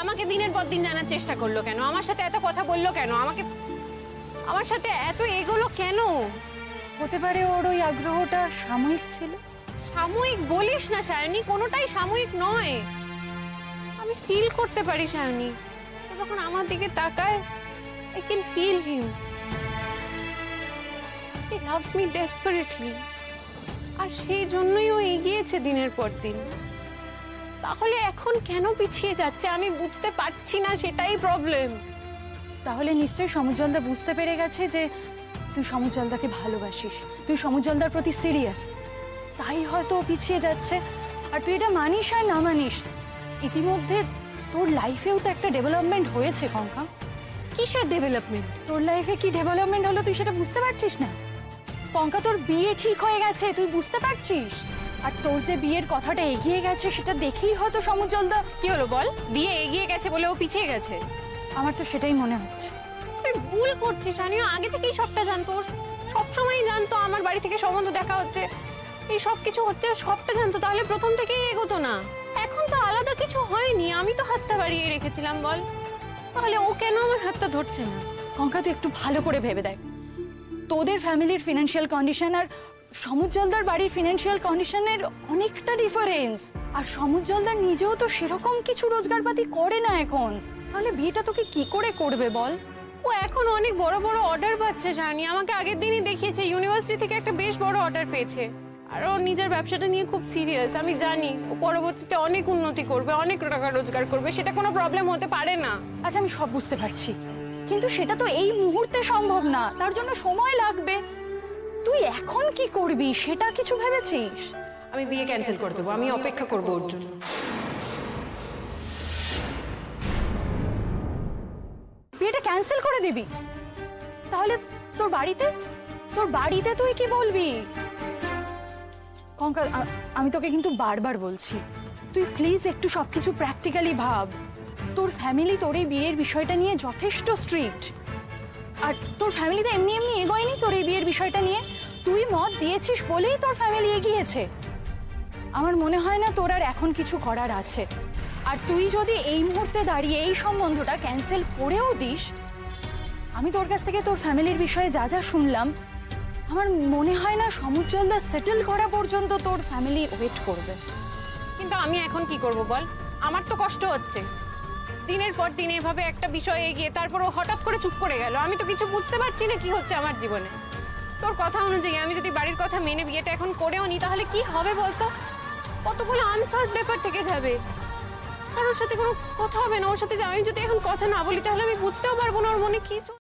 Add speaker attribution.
Speaker 1: আমাকে দিনের পর দিন জানার চেষ্টা করলো কেন? আমার সাথে এত কথা বললো কেন? আমার সাথে এত এগোলো কেন?
Speaker 2: হতে পারে ওর ওই আগ্রহটা সাময়িক ছিল।
Speaker 1: সাময়িক বলিস না সায়নী, কোনোটাই সাময়িক নয়। আমি ফিল করতে পারি সায়নী, ও যখন আমার দিকে তাকায় I can feel him. He loves me desperately. আর সেই জন্যই ও এগিয়েছে দিনের পর দিন। তাহলে এখন কেন পিছিয়ে যাচ্ছে আমি বুঝতে পারছি না, সেটাই প্রবলেম।
Speaker 2: তাহলে নিশ্চয়ই সমুজ্জ্বলদা বুঝতে পেরে গেছে যে তুই সমুজ্জ্বলদাকে ভালোবাসিস, তুই সমুজ্জ্বলদার প্রতি সিরিয়াস, তাই হয়তো ও পিছিয়ে যাচ্ছে। আর তুই এটা মানিস আর না মানিস, ইতিমধ্যে তোর লাইফেও তো একটা ডেভেলপমেন্ট হয়েছে কঙ্কা।
Speaker 1: কিসের ডেভেলপমেন্ট?
Speaker 2: তোর লাইফে কি ডেভেলপমেন্ট হলো তুই সেটা বুঝতে পারছিস না কঙ্কা? তোর বিয়ে ঠিক হয়ে গেছে, তুই বুঝতে পারছিস? আর তোর যে বিয়ের কথাটা এগিয়ে গেছে সেটা দেখেই হয়তো সমুজ্জ্বলদা।
Speaker 1: কি হলো বল? বিয়ে এগিয়ে গেছে বলে ও পিছিয়ে গেছে?
Speaker 2: আমার তো সেটাই মনে হচ্ছে।
Speaker 1: তুই ভুল করছিস, আনিও আগে থেকেই সবটা জানতো, সবসময়ই জানতো আমার বাড়ি থেকে সম্বন্ধ দেখা হচ্ছে, এই সব কিছু হচ্ছে, সবটা জানতো, তাহলে প্রথম থেকেই এগোতো না। এখন তো আলাদা কিছু হয়নি, আমি তো হাতটা বাড়িয়ে রেখেছিলাম বল, তাহলে ও কেন আমার হাতটা ধরছে না?
Speaker 2: কঙ্কা তুই একটু ভালো করে ভেবে দেখ, তোদের ফ্যামিলির ফিনান্সিয়াল কন্ডিশন আর সমুজ্জ্বলদার বাড়ির ফিনান্সিয়াল কন্ডিশনের অনেকটা ডিফারেন্স। আর সমুজ্জ্বলদার নিজেও তো সেরকম কিছু রোজগারপাতি করে না এখন, তাহলে বিয়েটা তোকে কি করে করবে বল?
Speaker 1: ও এখন অনেক বড় বড় অর্ডার পাচ্ছে জানি, আমাকে আগের দিনই দেখিয়েছে, ইউনিভার্সিটি থেকে একটা বেশ বড় অর্ডার পেয়েছে। আর ও নিজের ব্যবসাটা নিয়ে খুব সিরিয়াস, আমি জানি ও পরবর্তীতে অনেক উন্নতি করবে, অনেক টাকা রোজগার করবে, সেটা কোনো প্রবলেম হতে পারে না।
Speaker 2: আচ্ছা আমি সব বুঝতে পারছি, কিন্তু সেটা তো এই মুহূর্তে সম্ভব না, তার জন্য সময় লাগবে। তুই এখন কি করবি সেটা কিছু ভেবেছিস?
Speaker 1: আমি বিয়ে ক্যান্সেল করে দেবো, আমি অপেক্ষা করবো ওর জন্য।
Speaker 2: বিয়েটা ক্যান্সেল করে দিবি? তাহলে তোর বাড়িতে তুই কি বলবি? কঙ্কা আমি তোকে কিন্তু বারবার বলছি, তুই প্লিজ একটু সবকিছু প্র্যাকটিক্যালি ভাব। তোর ফ্যামিলি তোর এই বিয়ের বিষয়টা নিয়ে যথেষ্ট স্ট্রিক্ট, আর তোর ফ্যামিলিতে এমনি এমনি এগোয়নি তোর এই বিয়ের বিষয়টা নিয়ে, তুই মত দিয়েছিস বলেই তোর ফ্যামিলি এগিয়েছে। আমার মনে হয় না তোর আর এখন কিছু করার আছে। আর তুই যদি এই মুহূর্তে দাঁড়িয়ে এই সম্বন্ধটা ক্যান্সেল করেও দিস, আমি তোর কাছ থেকে তোর ফ্যামিলির বিষয়ে যা যা শুনলাম, আমার মনে হয় না সমুজ্জ্বলদা সেটেল করা পর্যন্ত তোর ফ্যামিলি ওয়েট করবে।
Speaker 1: কিন্তু আমি এখন কি করব বল? আমার তো কষ্ট হচ্ছে, দিনের পর দিন এভাবে একটা বিষয় এগিয়ে তারপর ও হঠাৎ করে চুপ করে গেল, আমি তো কিছু বুঝতে পারছি না কি হচ্ছে আমার জীবনে। তোর কথা অনুযায়ী আমি যদি বাড়ির কথা মেনে বিয়েটা এখন করেও নি, তাহলে কি হবে বলতো? কতগুলো আনসলভ ব্যাপার থেকে যাবে, আর ওর সাথে কোনো কথা হবে না। ওর সাথে আমি যদি এখন কথা না বলি, তাহলে আমি বুঝতেও পারবো না ওর মনে কি